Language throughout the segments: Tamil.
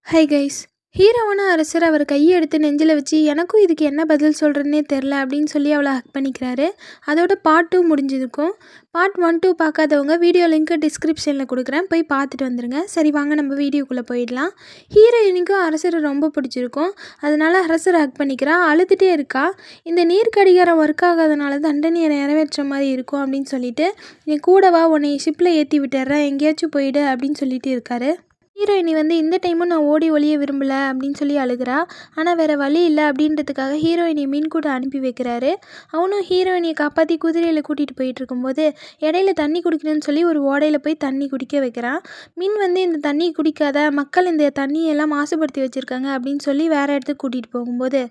Hi guys. ஹீரோவான அரசர் அவர் கையை எடுத்து நெஞ்சில் வச்சு எனக்கும் இதுக்கு என்ன பதில் சொல்கிறேன்னே தெரில அப்படின்னு சொல்லி அவளை ஹக் பண்ணிக்கிறாரு. அதோட பார்ட் 2 முடிஞ்சிருக்கும். பார்ட் 1 2 பார்க்காதவங்க வீடியோ லிங்க்கு டிஸ்கிரிப்ஷனில் கொடுக்குறேன், போய் பார்த்துட்டு வந்துடுங்க. சரி வாங்க நம்ம வீடியோக்குள்ளே போயிடலாம். ஹீரோயினுக்கும் அரசரை ரொம்ப பிடிச்சிருக்கும், அதனால அரசரை ஹக் பண்ணிக்கிறா. அழுதுகிட்டே இருக்கா. இந்த நீர் கடிகாரம் ஒர்க் ஆகாதனால தண்டனையை நிறைவேற்ற மாதிரி இருக்கும் அப்படின்னு சொல்லிட்டு, நீ கூடவா உன்னை ஷிப்பில் ஏற்றி விட்டுறேன், எங்கேயாச்சும் போயிடு அப்படின்னு சொல்லிட்டு இருக்காரு. ஹீரோயினி இந்த டைமும் நான் ஓடி ஒளிய விரும்பலை அப்படின்னு சொல்லி அழுகிறா. ஆனால் வேறு வழி இல்லை அப்படின்றதுக்காக ஹீரோயினியை மீன் கூட அனுப்பி வைக்கிறாரு. அவனும் ஹீரோயினியை காப்பாற்றி குதிரையில் கூட்டிகிட்டு போயிட்டு இருக்கும்போது இடையில தண்ணி குடிக்கணும்னு சொல்லி ஒரு ஓடையில் போய் தண்ணி குடிக்க வைக்கிறான். மீன் இந்த தண்ணி குடிக்காத, மக்கள் இந்த தண்ணியெல்லாம் மாசுபடுத்தி வச்சுருக்காங்க அப்படின்னு சொல்லி வேறு இடத்துக்கு கூட்டிகிட்டு போகும்போது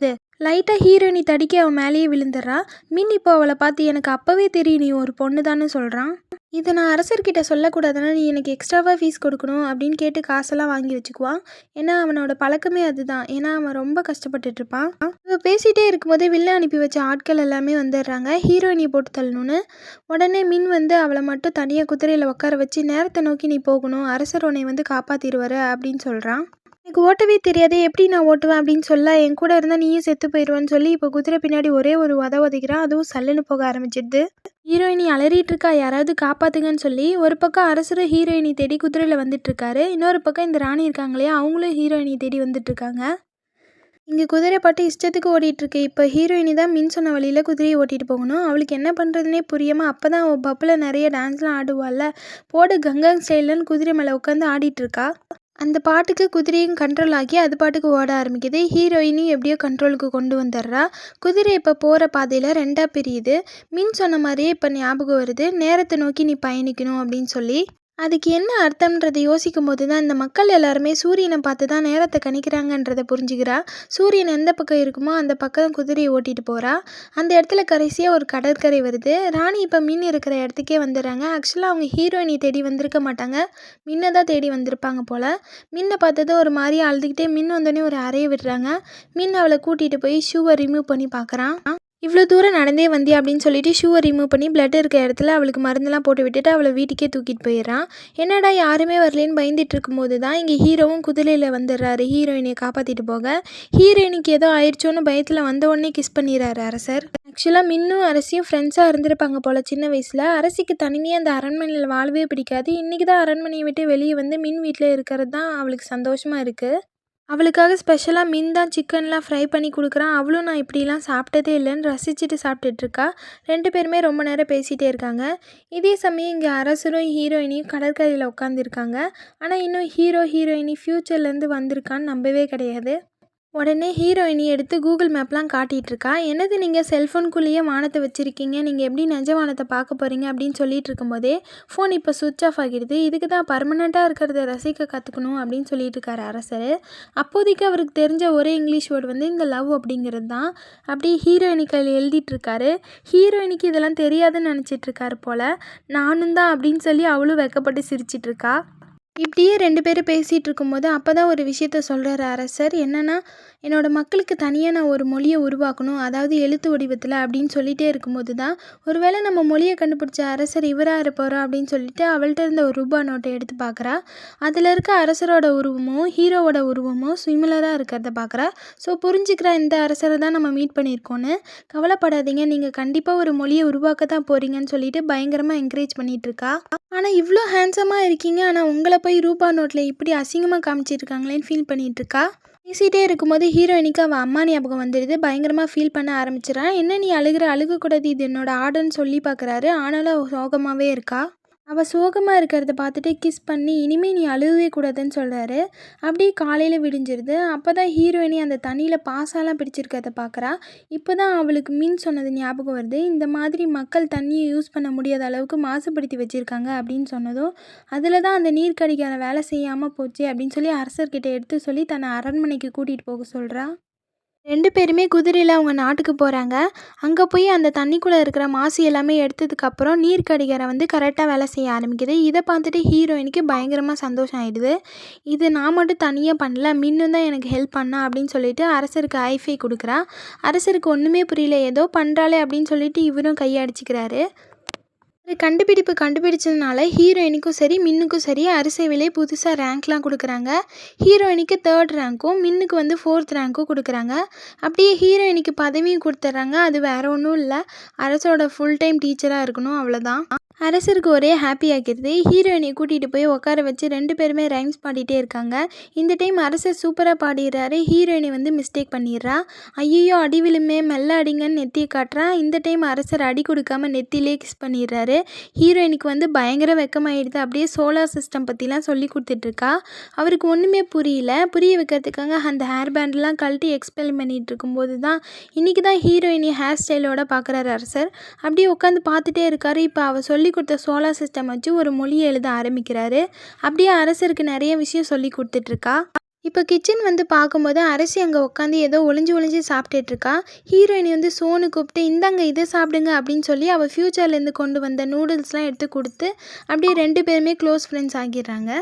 லைட்டாக ஹீரோயினி தடிக்க அவன் மேலேயே விழுந்துடுறா. மீன் இப்போ அவளை பார்த்து எனக்கு அப்போவே தெரியும் நீ ஒரு பொண்ணு தானே சொல்கிறான். இதை நான் அரசர்கிட்ட சொல்லக்கூடாதுன்னா நீ எனக்கு எக்ஸ்ட்ராவாக ஃபீஸ் கொடுக்கணும் அப்படின்னு கேட்டு காசெல்லாம் வாங்கி வச்சுக்குவான். ஏன்னா அவனோட பழக்கமே அதுதான். ஏன்னா அவன் ரொம்ப கஷ்டப்பட்டுட்ருப்பான். இவன் பேசிகிட்டே இருக்கும்போதே வில்ல அனுப்பி வச்ச ஆட்கள் எல்லாமே வந்துடுறாங்க ஹீரோயினியை போட்டு தள்ளணும்னு. உடனே மின் அவளை மட்டும் தனியாக குதிரையில் உட்கார வச்சு நேரத்தை நோக்கி நீ போகணும், அரசர் உன்னை காப்பாற்றிடுவார் அப்படின்னு சொல்கிறான். எனக்கு ஓட்டவே தெரியாதே, எப்படி நான் ஓட்டுவேன் அப்படின்னு சொல்ல, என் கூட இருந்தால் நீயும் செத்து போயிடுவேன்னு சொல்லி இப்போ குதிரை பின்னாடி ஒரே ஒரு உதைக்கிறான். அதுவும் சல்லுன்னு போக ஆரம்பிச்சிடுது. ஹீரோயினி அலறிட்டு இருக்கா, யாராவது காப்பாத்துங்கன்னு சொல்லி. ஒரு பக்கம் அரசரும் ஹீரோயினி தேடி குதிரையில் வந்துட்டுருக்காரு. இன்னொரு பக்கம் இந்த ராணி இருக்காங்களே, அவங்களும் ஹீரோயினி தேடி வந்துட்டுருக்காங்க. இங்கே குதிரை பாட்டு இஷ்டத்துக்கு ஓடிட்டுருக்கு. இப்போ ஹீரோயினி தான் மின் சொன்ன வழியில் குதிரையை ஓட்டிகிட்டு போகணும். அவளுக்கு என்ன பண்ணுறதுனே புரியாமல் அப்போ தான் அவள் பப்பில் நிறைய டான்ஸ்லாம் ஆடுவாள்ல, போடு கங்காங் ஸ்டைல்லன்னு குதிரை மேலே உட்காந்து ஆடிட்டுருக்கா. அந்த பாட்டுக்கு குதிரையும் கண்ட்ரோல் ஆகி அது பாட்டுக்கு ஓட ஆரம்பிக்குது. ஹீரோயினையும் எப்படியோ கண்ட்ரோலுக்கு கொண்டு வந்துடுறா. குதிரை இப்போ போகிற பாதையில் ரெண்டாக பிரியுது. மின் சொன்ன மாதிரியே இப்போ ஞாபகம் வருது, நேரத்தை நோக்கி நீ பயணிக்கணும் அப்படின்னு சொல்லி. அதுக்கு என்ன அர்த்தம்ன்றதை யோசிக்கும் போது தான் இந்த மக்கள் எல்லாருமே சூரியனை பார்த்து தான் நேரத்தை கணிக்கிறாங்கன்றதை புரிஞ்சுக்கிறா. சூரியன் எந்த பக்கம் இருக்குமோ அந்த பக்கம் குதிரையை ஓட்டிகிட்டு போகிறா. அந்த இடத்துல கடைசியாக ஒரு கடற்கரை வருது. ராணி இப்போ மீன் இருக்கிற இடத்துக்கே வந்துடுறாங்க. ஆக்சுவலாக அவங்க ஹீரோயினி தேடி வந்திருக்க மாட்டாங்க, மின்னை தான் தேடி வந்திருப்பாங்க போல். மின்னை பார்த்தது ஒரு மாதிரி அழுதுகிட்டே மின் வந்தோடனே ஒரு அறையை விடுறாங்க. மின் அவளை கூட்டிகிட்டு போய் ஷூவை ரிமூவ் பண்ணி பார்க்குறான். இவ்வளோ தூரம் நடந்தே வந்தியா அப்படின்னு சொல்லிட்டு ஷூவை ரிமூவ் பண்ணி பிளட் இருக்க இடத்துல அவளுக்கு மருந்தெல்லாம் போட்டு விட்டுட்டு அவளை வீட்டுக்கே தூக்கிட்டு போயிடுறான். என்னடா யாருமே வரலேன்னு பயந்துட்டு இருக்கும்போது தான் இங்கே ஹீரோவும் குதிரையில் வந்துடுறாரு ஹீரோயினியை காப்பாற்றிட்டு போக. ஹீரோயினிக்கு ஏதோ ஆயிடுச்சோன்னு பயத்தில் வந்த உடனே கிஸ் பண்ணிடுறாரு அரசர். ஆக்சுவலாக மின்னும் அரசியும் ஃப்ரெண்ட்ஸாக இருந்திருப்பாங்க போல் சின்ன வயசில். அரசிக்கு தனிமையாக அந்த அரண்மனையில் வாழவே பிடிக்காது. இன்றைக்கி தான் அரண்மனையை விட்டு வெளியே வந்து மின் வீட்டில் இருக்கிறது தான் அவளுக்கு சந்தோஷமாக இருக்குது. அவளுக்காக ஸ்பெஷலாக மின் தான் சிக்கன்லாம் ஃப்ரை பண்ணி கொடுக்குறான். அவளும் நான் இப்படிலாம் சாப்பிட்டதே இல்லைன்னு ரசிச்சுட்டு சாப்பிட்டுட்ருக்கா. 2 பேருமே ரொம்ப நேரம் பேசிகிட்டே இருக்காங்க. இதே சமயம் இங்கே அரசரும் ஹீரோயினியும் கடற்கரையில் உட்காந்துருக்காங்க. ஆனால் இன்னும் ஹீரோயினி ஃப்யூச்சர்லேருந்து வந்திருக்கான்னு நம்பவே கிடையாது. உடனே ஹீரோயினி எடுத்து கூகுள் மேப்லாம் காட்டிகிட்ருக்கா. என்னது நீங்கள் செல்ஃபோனுக்குள்ளேயே வானத்தை வச்சுருக்கீங்க, நீங்கள் எப்படி நிஜ வானத்தை பார்க்க போகிறீங்க அப்படின்னு சொல்லிட்டு இருக்கும்போதே ஃபோன் இப்போ சுவிட்ச் ஆஃப் ஆகிடுது. இதுக்கு தான் பர்மனெண்ட்டாக இருக்கிறத ரசிக்க கற்றுக்கணும் அப்படின்னு சொல்லிட்டு இருக்காரு அரசர். அப்போதைக்கு அவருக்கு தெரிஞ்ச ஒரே இங்கிலீஷ் வேர்டு இந்த லவ் அப்படிங்கிறது தான். அப்படி ஹீரோயினி கையில் எழுதிட்டுருக்காரு. ஹீரோயினிக்கு இதெல்லாம் தெரியாதுன்னு நினச்சிட்ருக்காரு போல். நானும் தான் அப்படின்னு சொல்லி அவளும் வெக்கப்பட்டு சிரிச்சிட்ருக்கா. இப்படியே 2 பேரும் பேசிகிட்டு இருக்கும்போது அப்போ தான் ஒரு விஷயத்த சொல்கிறாரு அரசர். என்னென்னா, என்னோடய மக்களுக்கு தனியாக நான் ஒரு மொழியை உருவாக்கணும், அதாவது எழுத்து வடிவத்தில் அப்படின்னு சொல்லிகிட்டே இருக்கும்போது தான் ஒருவேளை நம்ம மொழியை கண்டுபிடிச்ச அரசர் இவராக இருப்பாரோ அப்படின்னு சொல்லிட்டு அவள்கிட்ட இருந்த ஒரு ரூபா நோட்டை எடுத்து பார்க்குறா. அதில் இருக்க அரசரோட உருவமும் ஹீரோவோட உருவமும் சிமிலராக இருக்கிறத பார்க்குறா. ஸோ புரிஞ்சுக்கிறா இந்த அரசரை தான் நம்ம மீட் பண்ணியிருக்கோன்னு. கவலைப்படாதீங்க, நீங்கள் கண்டிப்பாக ஒரு மொழியை உருவாக்க தான் போகிறீங்கன்னு சொல்லிட்டு பயங்கரமாக என்கரேஜ் பண்ணிகிட்ருக்கா. ஆனால் இவ்வளோ ஹேண்ட்ஸமாக இருக்கீங்க, ஆனால் உங்களை போய் ரூபா நோட்டில் இப்படி அசிங்கமாக காமிச்சிருக்காங்களேன்னு ஃபீல் பண்ணிகிட்ருக்கா. பேசிகிட்டே இருக்கும்போது ஹீரோயினிக்கு அவள் அம்மா ஞாபகம் வந்துடுது. பயங்கரமாக ஃபீல் பண்ண ஆரம்பிச்சிடறான். என்ன நீ அழுகக்கூடாது, இது என்னோட ஆர்டர்னு சொல்லி பார்க்குறாரு. ஆனாலும் அவள் சோகமாகவே இருக்கா. அவள் சோகமாக இருக்கிறத பார்த்துட்டு கிஸ் பண்ணி இனிமேல் நீ அழுகவே கூடாதுன்னு சொல்கிறாரு. அப்படியே காலையில் விடிஞ்சிருது. அப்போ தான் ஹீரோயினி அந்த தண்ணியில் பாசாலாம் பிடிச்சிருக்கிறத பார்க்குறா. இப்போ தான் அவளுக்கு மின் சொன்னது ஞாபகம் வருது. இந்த மாதிரி மக்கள் தண்ணியை யூஸ் பண்ண முடியாத அளவுக்கு மாசுபடுத்தி வச்சுருக்காங்க அப்படின்னு சொன்னதும் அதில் தான் அந்த நீர்க்கடிக்கான வேலை செய்யாமல் போச்சு அப்படின்னு சொல்லி அரசர்கிட்ட எடுத்து சொல்லி தன்னை அரண்மனைக்கு கூட்டிகிட்டு போக சொல்கிறா. 2 பேருமே குதிரையில் அவங்க நாட்டுக்கு போகிறாங்க. அங்கே போய் அந்த தண்ணிக்குள்ளே இருக்கிற மாசு எல்லாமே எடுத்ததுக்கப்புறம் நீர்க்கடிகாரம் கரெக்டாக வேலை செய்ய ஆரம்பிக்குது. இதை பார்த்துட்டு ஹீரோயினுக்கு பயங்கரமாக சந்தோஷம் ஆகிடுது. இது நான் மட்டும் தனியாக பண்ணல, மின்னும் தான் எனக்கு ஹெல்ப் பண்ணா அப்படின்னு சொல்லிட்டு அரசருக்கு ஐஃபை கொடுக்குறா. அரசருக்கு ஒன்றுமே புரியல, ஏதோ பண்ணுறாளே அப்படின்னு சொல்லிட்டு இவரும் கையை அடிச்சுக்கிறாரு. கண்டுபிடிப்பு கண்டுபிடிச்சதுனால ஹீரோயினுக்கும் சரி மின்னுக்கும் சரி அரசவையிலே புதுசாக ரேங்க்லாம் கொடுக்குறாங்க. ஹீரோயினுக்கு 3rd ரேங்க்கும் மின்னுக்கு வந்து 4th ரேங்க்கும் கொடுக்குறாங்க. அப்படியே ஹீரோயினுக்கு பதவியும் கொடுத்துட்றாங்க. அது வேறு ஒன்றும் இல்லை, அரசோட ஃபுல் டைம் டீச்சராக இருக்கணும், அவ்வளோதான். அரசருக்கு ஒரே ஹாப்பி ஆகிடுது. ஹீரோயினை கூட்டிகிட்டு போய் உட்கார வச்சு 2 பேருமே ரைம்ஸ் பாடிட்டே இருக்காங்க. இந்த டைம் அரசர் சூப்பராக பாடிடுறாரு. ஹீரோயினை வந்து மிஸ்டேக் பண்ணிடுறா. ஐயோ அடி விழுமே, மெல்ல அடிங்கன்னு நெத்தியை காட்டுறா. இந்த டைம் அரசர் அடி கொடுக்காம நெத்திலே கிஸ் பண்ணிடுறாரு. ஹீரோயினுக்கு வந்து பயங்கர வெக்கமாயிடுது. அப்படியே சோலார் சிஸ்டம் பற்றிலாம் சொல்லி கொடுத்துட்ருக்கா. அவருக்கு ஒன்றுமே புரியல. புரிய வைக்கிறதுக்காக அந்த ஹேர் பேண்டெலாம் கழட்டி எக்ஸ்பிளைன் பண்ணிகிட்டு இருக்கும்போது தான் இன்றைக்கி தான் ஹீரோயினி ஹேர் ஸ்டைலோட பார்க்குறாரு அரசர். அப்படியே உட்காந்து பார்த்துட்டே இருக்காரு. இப்போ அவள் சொல்லி கொடுத்த சோலார் சிஸ்டம் வச்சு ஒரு மொழியை எழுத ஆரம்பிக்கிறாரு. அப்படியே அரசருக்கு நிறைய விஷயம் சொல்லி கொடுத்துட்ருக்கா. இப்போ கிச்சன் வந்து பார்க்கும்போது அரசி அங்கே உட்காந்து ஏதோ ஒளிஞ்சு சாப்பிட்டுட்ருக்கா. ஹீரோயினி வந்து சோனு கூப்பிட்டு இந்தாங்க இதை சாப்பிடுங்க அப்படின்னு சொல்லி அவள் ஃப்யூச்சர்லேருந்து கொண்டு வந்த நூடுல்ஸ்லாம் எடுத்து கொடுத்து அப்படியே 2 பேருமே க்ளோஸ் ஃப்ரெண்ட்ஸ் ஆகிடுறாங்க.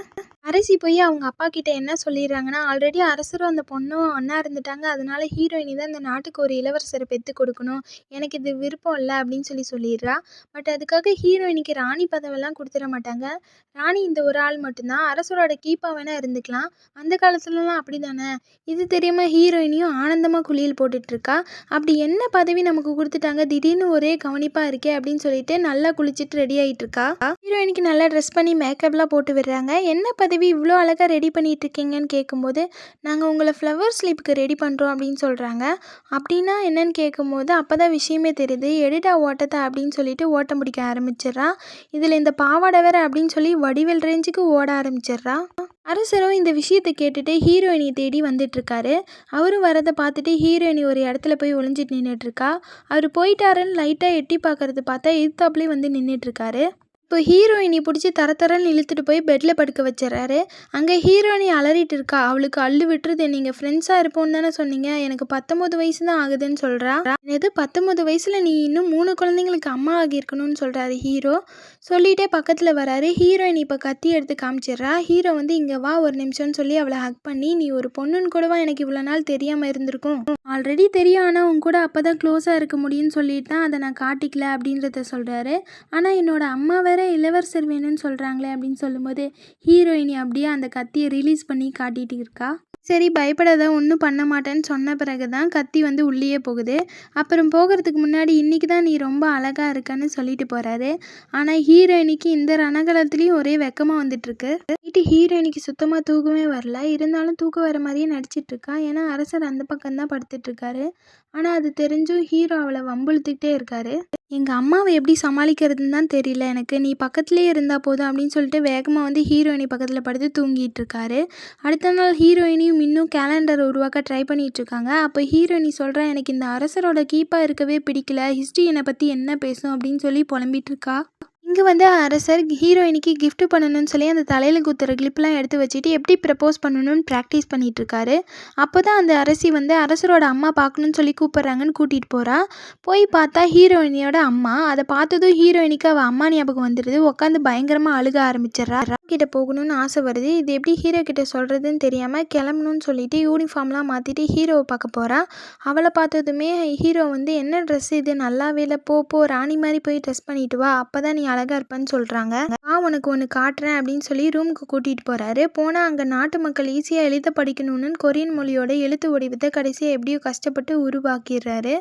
அரசி போய் அவங்க அப்பா கிட்ட என்ன சொல்லிடுறாங்கன்னா, ஆல்ரெடி அரசரும் அந்த பொண்ணும் ஒன்றா இருந்துட்டாங்க. அதனால ஹீரோயினி தான் இந்த நாட்டுக்கு ஒரு இளவரசரை பெற்று கொடுக்கணும், எனக்கு இது விருப்பம் இல்லை அப்படின்னு சொல்லிடுறா. பட் அதுக்காக ஹீரோயினிக்கு ராணி பதவியெல்லாம் கொடுத்துட மாட்டாங்க. ராணி இந்த ஒரு ஆள் மட்டும்தான், அரசரோட கீப்பா வேணால் இருந்துக்கலாம். அந்த காலத்துலலாம் அப்படி தானே. இது தெரியாமல் ஹீரோயினியும் ஆனந்தமாக குளியல் போட்டுட்ருக்கா. அப்படி என்ன பதவி நமக்கு கொடுத்துட்டாங்க, திடீர்னு ஒரே கவனிப்பாக இருக்கே அப்படின்னு சொல்லிட்டு நல்லா குளிச்சுட்டு ரெடி ஆகிட்டுருக்கா. ஹீரோயினுக்கு நல்லா ட்ரெஸ் பண்ணி மேக்கப்லாம் போட்டு விடுறாங்க. என்ன பதவி இவ்வளோ அழகாக ரெடி பண்ணிகிட்ருக்கீங்கன்னு கேட்கும்போது, நாங்கள் உங்களை ஃப்ளவர் ஸ்லீப்புக்கு ரெடி பண்ணுறோம் அப்படின்னு சொல்கிறாங்க. அப்படின்னா என்னன்னு கேட்கும்போது அப்போ தான் விஷயமே தெரியுது. எடுடா ஓட்டத்தை அப்படின்னு சொல்லிட்டு ஓட்டம் பிடிக்க ஆரம்பிச்சிட்றா. இதில் இந்த பாவாடை வேறு அப்படின்னு சொல்லி வடிவேல் ரேஞ்சுக்கு ஓட ஆரம்பிச்சிட்றா. அரசரும் இந்த விஷயத்தை கேட்டுட்டு ஹீரோயினியை தேடி வந்துட்டுருக்காரு. அவரும் வரதை பார்த்துட்டு ஹீரோயினி ஒரு இடத்துல போய் ஒளிஞ்சிட்டு நின்றுட்டுருக்கா. அவர் போயிட்டாருன்னு லைட்டாக எட்டி பார்க்கறது பார்த்தா எதிர்த்தாப்புலேயே வந்து நின்றுட்டுருக்காரு. இப்போ ஹீரோயினி பிடிச்சி தரன்னு இழுத்துட்டு போய் பெட்டில் படுக்க வச்சிடறாரு. அங்கே ஹீரோயினி அலறிட்டு இருக்கா. அவளுக்கு அள்ளு விட்டுருது. நீங்கள் ஃப்ரெண்ட்ஸாக இருப்போன்னு தானே சொன்னீங்க, எனக்கு 19 வயசு தான் ஆகுதுன்னு சொல்கிறா. எது 19 வயசில் நீ இன்னும் 3 குழந்தைங்களுக்கு அம்மா ஆகியிருக்கணும்னு சொல்கிறாரு ஹீரோ. சொல்லிகிட்டே பக்கத்தில் வராரு. ஹீரோயினி இப்போ கத்தி எடுத்து காமிச்சிடுறா. ஹீரோ வந்து இங்கே வா ஒரு நிமிஷம்னு சொல்லி அவளை ஹக் பண்ணி, நீ ஒரு பொண்ணுன்னு கூடவா எனக்கு இவ்வளோ நாள் தெரியாமல் இருந்திருக்கும், ஆல்ரெடி தெரியும், ஆனால் உன் கூட அப்போ தான் க்ளோஸாக இருக்க முடியும்னு சொல்லிட்டு தான் அதை நான் காட்டிக்கல அப்படின்றத சொல்கிறாரு. ஆனால் என்னோட அம்மா வேற இளவரசர் வேணும்னு சொல்கிறாங்களே அப்படின்னு சொல்லும்போது ஹீரோயினி அப்படியே அந்த கத்தியை ரிலீஸ் பண்ணி காட்டிகிட்டு இருக்கா. சரி பயப்படாத, ஒன்றும் பண்ண மாட்டேன்னு சொன்ன பிறகு தான் கத்தி வந்து உள்ளேயே போகுது. அப்புறம் போகிறதுக்கு முன்னாடி இன்றைக்கி தான் நீ ரொம்ப அழகாக இருக்கன்னு சொல்லிட்டு போகிறாரு. ஆனால் ஹீரோயினிக்கு இந்த ரணகலத்துலேயும் ஒரே வெக்கமாக வந்துட்டுருக்கு. நைட்டு ஹீரோயினிக்கு சுத்தமாக தூக்கமே வரல. இருந்தாலும் தூக்கம் வர மாதிரியே நடிச்சிட்ருக்கா. ஏன்னா அரசர் அந்த பக்கம்தான் படுத்துட்ருக்காரு. ஆனால் அது தெரிஞ்சும் ஹீரோ அவளை வம்புழுத்துக்கிட்டே இருக்காரு. எங்கள் அம்மாவை எப்படி சமாளிக்கிறதுன்னு தான் தெரியல எனக்கு, நீ பக்கத்துலேயே இருந்தால் போதும் அப்படின்னு சொல்லிட்டு வேகமாக வந்து ஹீரோயினி பக்கத்தில் படுத்து தூங்கிட்டு இருக்காரு. அடுத்த நாள் ஹீரோயினியும் இன்னும் கேலண்டர் உருவாக்க ட்ரை பண்ணிகிட்ருக்காங்க. அப்போ ஹீரோயினி சொல்கிறா, எனக்கு இந்த அரசரோட கீப்பாக இருக்கவே பிடிக்கல, ஹிஸ்ட்ரி என்னை பற்றி என்ன பேசும் அப்படின்னு சொல்லி புலம்பிகிட்டு இருக்கா. இங்கே வந்து அரசர் ஹீரோயினிக்கு கிஃப்ட் பண்ணணும்னு சொல்லி அந்த தலையில் குத்துற கிளிப்லாம் எடுத்து வச்சுட்டு எப்படி ப்ரப்போஸ் பண்ணணும்னு ப்ராக்டிஸ் பண்ணிகிட்ருக்காரு. அப்போ தான் அந்த அரசி வந்து அரசரோட அம்மா பார்க்கணுன்னு சொல்லி கூப்பிட்றாங்கன்னு கூட்டிகிட்டு போகிறா. போய் பார்த்தா ஹீரோயினியோட அம்மா. அதை பார்த்ததும் ஹீரோயினிக்கு அவள் அம்மா ஞாபகம் வந்துடுது. உட்காந்து பயங்கரமாக அழுக ஆரம்பிச்சிட்றா. கிட்ட போகணும்னு ஆசை வருது. இது எப்படி ஹீரோ கிட்ட சொல்கிறதுன்னு தெரியாமல் கிளம்பணும்னு சொல்லிட்டு யூனிஃபார்ம்லாம் மாற்றிட்டு ஹீரோவை பார்க்க போகிறா. அவளை பார்த்ததுமே ஹீரோ வந்து என்ன ட்ரெஸ் இது, நல்லாவே இல்லை, போ ராணி மாதிரி போய் ட்ரெஸ் பண்ணிட்டு வா, அப்போ தான் நீ அழகாக இருப்பேன்னு சொல்கிறாங்க. உனக்கு ஒன்று காட்டுறேன் அப்படின்னு சொல்லி ரூமுக்கு கூட்டிகிட்டு போகிறாரு. போனால் அங்கே நாட்டு மக்கள் ஈஸியாக எழுத படிக்கணும்னு கொரியன் மொழியோட எழுத்து வடிவத்தை கடைசியாக எப்படியோ கஷ்டப்பட்டு உருவாக்கிடுறாரு.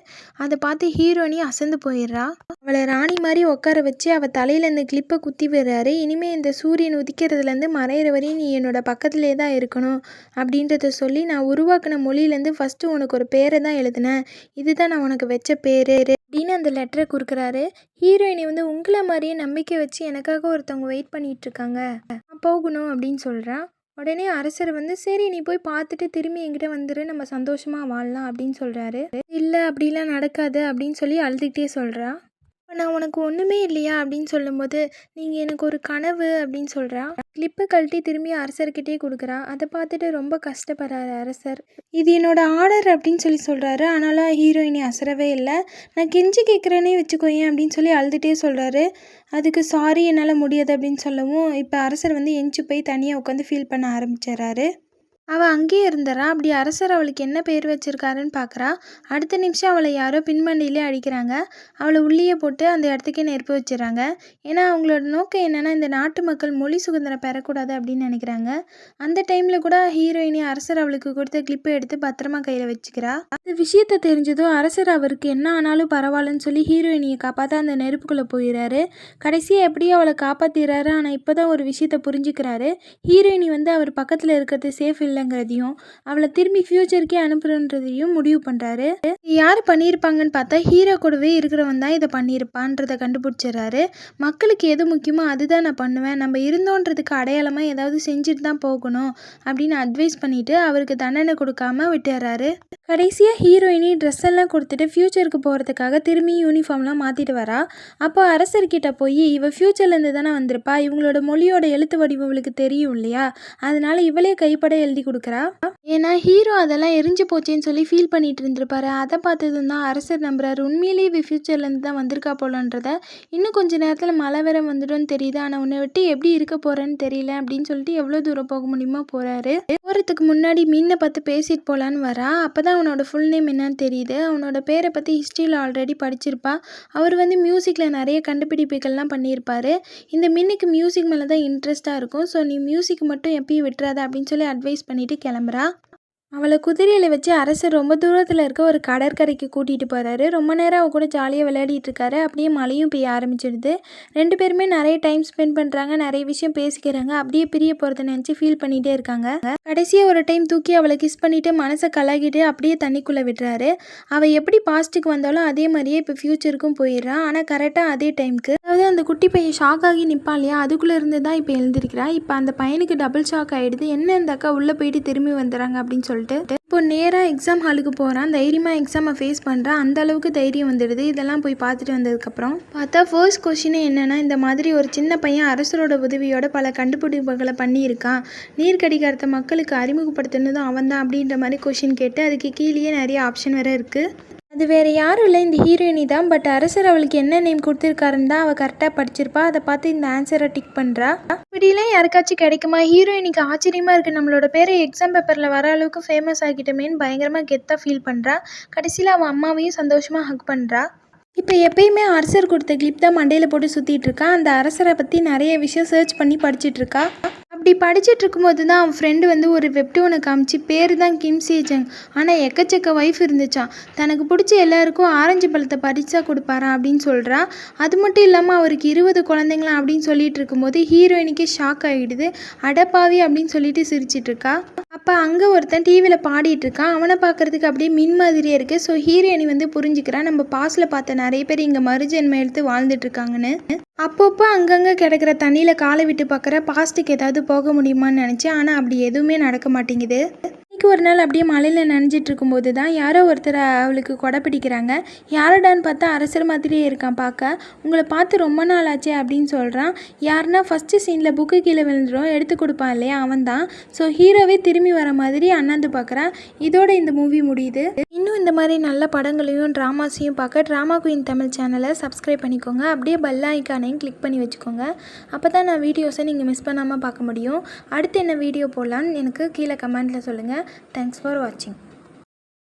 அதை பார்த்து ஹீரோயினி அசந்து போயிடுறா. அவளை ராணி மாதிரி உட்கார வச்சு அவள் தலையில் இந்த கிளிப்பை குத்தி விடுறாரு. இனிமேல் இந்த சூரியன் உதிக்கிறதுலேருந்து மறையிற வரையும் நீ என்னோட பக்கத்திலே தான் இருக்கணும் அப்படின்றத சொல்லி, நான் உருவாக்கின மொழியிலேருந்து ஃபஸ்ட்டு உனக்கு ஒரு பேரை தான் எழுதினேன், இதுதான் நான் உனக்கு வச்ச பேர் அப்படின்னு அந்த லெட்டரை கொடுக்குறாரு. ஹீரோயினி வந்து உங்களை மாதிரியே நம்பிக்கை வச்சு எனக்காக ஒருத்தவங்க வெயிட் பண்ணிகிட்ருக்காங்க, நான் போகணும் அப்படின்னு சொல்கிறான். உடனே அரசர் வந்து சரி நீ போய் பார்த்துட்டு திரும்பி என்கிட்ட வந்துரு, நம்ம சந்தோஷமாக வாழலாம் அப்படின்னு சொல்கிறாரு. இல்லை அப்படிலாம் நடக்காது அப்படின்னு சொல்லி அழுதுகிட்டே சொல்கிறா. நான் உனக்கு ஒன்றுமே இல்லையா அப்படின்னு சொல்லும்போது, நீங்கள் எனக்கு ஒரு கனவு அப்படின்னு சொல்கிறா. கிளிப்பை கழட்டி திரும்பி அரசர்கிட்டே கொடுக்குறா. அதை பார்த்துட்டு ரொம்ப கஷ்டப்படுறாரு அரசர். இது என்னோட ஆர்டர் அப்படின்னு சொல்லி சொல்கிறாரு. ஆனாலும் ஹீரோயினி அசரவே இல்லை. நான் கெஞ்சி கேட்குறேனே வச்சுக்கோயேன் அப்படின்னு சொல்லி அழுதுகிட்டே சொல்கிறாரு. அதுக்கு சாரி என்னால் முடியாது அப்படின்னு சொல்லவும் இப்போ அரசர் வந்து எஞ்சி போய் தனியாக உட்காந்து ஃபீல் பண்ண ஆரம்பிச்சிடறாரு. அவள் அங்கேயே இருந்துறா. அப்படி அரசர் அவளுக்கு என்ன பேர் வச்சிருக்காருன்னு பார்க்குறா. அடுத்த நிமிஷம் அவளை யாரோ பின்மண்டியிலே அடிக்கிறாங்க. அவளை உள்ளேயே போட்டு அந்த இடத்துக்கே நெருப்பு வச்சிடறாங்க. ஏன்னா அவங்களோட நோக்கம் என்னென்னா இந்த நாட்டு மக்கள் மொழி சுதந்திரம் பெறக்கூடாது அப்படின்னு நினைக்கிறாங்க. அந்த டைமில் கூட ஹீரோயினி அரசர் அவளுக்கு கொடுத்த கிளிப்பை எடுத்து பத்திரமா கையில் வச்சுக்கிறா. இந்த விஷயத்தை தெரிஞ்சதும் அரசர் அவருக்கு என்ன ஆனாலும் பரவாயில்லன்னு சொல்லி ஹீரோயினியை காப்பாற்ற அந்த நெருப்புக்குள்ளே போயிடுறாரு. கடைசியாக எப்படியும் அவளை காப்பாற்றிடுறாரு. ஆனால் இப்போ தான் ஒரு விஷயத்தை புரிஞ்சுக்கிறாரு. ஹீரோயினி அவர் பக்கத்தில் இருக்கிறது சேஃப் இல்லைங்கிறதையும் அவளை திரும்பி ஃப்யூச்சருக்கே அனுப்புறன்றதையும் முடிவு பண்ணுறாரு. யார் பண்ணியிருப்பாங்கன்னு பார்த்தா ஹீரோ கூடவே இருக்கிறவன் தான் இதை பண்ணியிருப்பான்றதை கண்டுபிடிச்சிடுறாரு. மக்களுக்கு எது முக்கியமோ அதுதான் நான் பண்ணுவேன், நம்ம இருந்தோன்றதுக்கு அடையாளமாக ஏதாவது செஞ்சுட்டு தான் போகணும் அப்படின்னு அட்வைஸ் பண்ணிவிட்டு அவருக்கு தண்டனை கொடுக்காம விட்டுறாரு. கடைசியாக ஹீரோயினி ட்ரெஸ் எல்லாம் கொடுத்துட்டு ஃப்யூச்சருக்கு போகிறதுக்காக திரும்பி யூனிஃபார்ம்லாம் மாற்றிட்டு வரா. அப்போ அரசர்கிட்ட போய் இவள் ஃப்யூச்சர்லேருந்து தானே வந்திருப்பா, இவங்களோட மொழியோட எழுத்து வடிவம் இவளுக்கு தெரியும் இல்லையா, அதனால இவளே கைப்பட எழுதி கொடுக்குறா. ஏன்னா ஹீரோ அதெல்லாம் எரிஞ்சு போச்சேன்னு சொல்லி ஃபீல் பண்ணிட்டு இருந்திருப்பாரு. அதை பார்த்ததும் தான் அரசர் நம்புறாரு உண்மையிலேயே இவ ஃப்யூச்சர்லேருந்து தான் வந்திருக்கா போலன்றத. இன்னும் கொஞ்சம் நேரத்தில் மழை வேற வந்துடும் தெரியுது, ஆனால் உன்னை விட்டு எப்படி இருக்க போகிறேன்னு தெரியல அப்படின்னு சொல்லிட்டு எவ்வளோ தூரம் போக முடியுமோ போகிறாரு. போகிறதுக்கு முன்னாடி மீனை பார்த்து பேசிட்டு போகலான்னு வரா. அப்போ தான் அவனோட ஃபுல் நேம் என்னன்னு தெரியுது. அவனோட பேரை பற்றி ஹிஸ்ட்ரியில் ஆல்ரெடி படிச்சிருப்பா. அவர் மியூசிக்கில் நிறைய கண்டுபிடிப்புகள்லாம் பண்ணியிருப்பார். இந்த மின்னுக்கு மியூசிக் மேலே தான் இன்ட்ரெஸ்ட்டாக இருக்கும். ஸோ நீ மியூசிக் மட்டும் எப்பயும் விட்டுறாத அப்படின்னு சொல்லி அட்வைஸ் பண்ணிவிட்டு கிளம்புறா. அவளை குதிரையில் வச்சு அரசர் ரொம்ப தூரத்தில் இருக்க ஒரு கடற்கரைக்கு கூட்டிகிட்டு போகிறாரு. ரொம்ப நேரம் அவ கூட ஜாலியாக விளையாடிட்டு இருக்காரு. அப்படியே மழையும் பெய்ய ஆரம்பிச்சிடுது. 2 பேருமே நிறைய டைம் ஸ்பெண்ட் பண்ணுறாங்க, நிறைய விஷயம் பேசிக்கிறாங்க. அப்படியே பிரிய போகிறத நினச்சி ஃபீல் பண்ணிகிட்டே இருக்காங்க. கடைசியாக ஒரு டைம் தூக்கி அவளை கிஸ் பண்ணிவிட்டு மனசை கலாகிட்டு அப்படியே தண்ணிக்குள்ளே விடுறாரு. அவள் எப்படி பாஸ்ட்டுக்கு வந்தாலும் அதே மாதிரியே இப்போ ஃப்யூச்சருக்கும் போயிடுறான். ஆனால் கரெக்டாக அதே டைமுக்கு, அதாவது அந்த குட்டி பையன் ஷாக் ஆகி நிற்பான் இல்லையா, அதுக்குள்ளே இருந்து தான் இப்போ எழுந்திருக்கிறா. இப்போ அந்த பையனுக்கு டபுள் ஷாக் ஆகிடுது. என்ன இந்த அக்கா உள்ளே போயிட்டு திரும்பி வந்துடுறாங்க அப்படின்னு சொல்லிட்டு இப்போ நேராக எக்ஸாம் ஹாலுக்கு போகிறான். தைரியமாக எக்ஸாமை ஃபேஸ் பண்ணுறான். அந்த அளவுக்கு தைரியம் வந்துடுது. இதெல்லாம் போய் பார்த்துட்டு வந்ததுக்கப்புறம் பார்த்தா ஃபர்ஸ்ட் கொஷினே என்னென்னா, இந்த மாதிரி ஒரு சின்ன பையன் அரசரோட உதவியோட பல கண்டுபிடிப்புகளை பண்ணியிருக்கான், நீர்க்கடிகாரத்தை மக்களுக்கு அறிமுகப்படுத்தினதும் அவன் தான் அப்படின்ற மாதிரி கொஷின் கேட்டு அதுக்கு கீழேயே நிறைய ஆப்ஷன் வேறு இருக்குது. அது வேறு யாரும் இல்லை, இந்த ஹீரோயினி தான். பட் அரசர் அவளுக்கு என்ன நேம் கொடுத்துருக்காருன்னு தான் அவள் கரெக்டாக படிச்சிருப்பா. அதை பார்த்து இந்த ஆன்சரை டிக் பண்ணுறா. இப்படிலாம் யாருக்காச்சும் கிடைக்குமா? ஹீரோயினிக்கு ஆச்சரியமாக இருக்குது. நம்மளோட பேரை எக்ஸாம் பேப்பரில் வர அளவுக்கு ஃபேமஸ் ஆகிட்டமேன்னு பயங்கரமாக கெத்தாக ஃபீல் பண்ணுறா. கடைசியில் அவன் அம்மாவையும் சந்தோஷமாக ஹக் பண்ணுறா. இப்போ எப்பயுமே அரசர் கொடுத்த கிளிப் தான் மண்டையில் போட்டு சுற்றிட்டு இருக்கா. அந்த அரசரை பற்றி நிறைய விஷயம் சர்ச் பண்ணி படிச்சுட்ருக்கா. அப்படி படிச்சுட்டு இருக்கும்போது தான் அவன் ஃப்ரெண்டு ஒரு வெப்டூனை காமிச்சு, பேர் தான் கிம் சேஜங், ஆனால் எக்கச்சக்க ஒய்ஃப் இருந்துச்சான், தனக்கு பிடிச்ச எல்லாருக்கும் ஆரஞ்சு பழத்தை பறிச்சா கொடுப்பாரான் அப்படின்னு சொல்கிறா. அது மட்டும் இல்லாமல் அவருக்கு 20 குழந்தைங்களாம் அப்படின்னு சொல்லிட்டு இருக்கும்போது ஹீரோயினுக்கே ஷாக் ஆகிடுது. அடப்பாவி அப்படின்னு சொல்லிட்டு சிரிச்சிட்டு இருக்கா. அப்போ அங்கே ஒருத்தன் டிவியில் பாடிட்டு இருக்கான். அவனை பார்க்குறதுக்கு அப்படியே மின் மாதிரியே இருக்குது. ஸோ ஹீரோயினி புரிஞ்சுக்கிறான், நம்ம பாஸ்டில் பார்த்த நிறைய பேர் இங்கே மறுஜென்மம் எடுத்து வாழ்ந்துட்டு இருக்காங்கன்னு. அப்பப்போ அங்கங்கே கிடக்கிற தண்ணியில் காலை விட்டு பார்க்குற, பாஸ்ட்டுக்கு ஏதாவது போக முடியுமான்னு நினச்சேன். ஆனால் அப்படி எதுவுமே நடக்க மாட்டேங்குது. இன்றைக்கி ஒரு நாள் அப்படியே மலையில் நனைஞ்சிட்டு இருக்கும்போது தான் யாரோ ஒருத்தர் அவளுக்கு கொடை பிடிக்கிறாங்க. யாரோடான்னு பார்த்தா அரசர் மாதிரியே இருக்கான் பார்க்க. உங்களை பார்த்து ரொம்ப நாள் ஆச்சே அப்படின்னு சொல்கிறான். யாருன்னா ஃபஸ்ட்டு சீனில் புக்கு கீழே விழுந்துடும் எடுத்து கொடுப்பான் இல்லையா, அவன் தான். ஸோ ஹீரோவே திரும்பி வர மாதிரி அண்ணாந்து பார்க்குறான். இதோட இந்த மூவி முடியுது. இன்னும் இந்த மாதிரி நல்ல படங்களையும் ட்ராமாஸையும் பார்க்க ட்ராமா குயின் தமிழ் சேனலை சப்ஸ்கிரைப் பண்ணிக்கோங்க. அப்படியே பெல் ஐக்கானையும் கிளிக் பண்ணி வச்சுக்கோங்க. அப்போ தான் நான் வீடியோஸை நீங்கள் மிஸ் பண்ணாமல் பார்க்க முடியும். அடுத்து என்ன வீடியோ போடலான்னு எனக்கு கீழே கமெண்ட்டில் சொல்லுங்கள். Thanks for watching.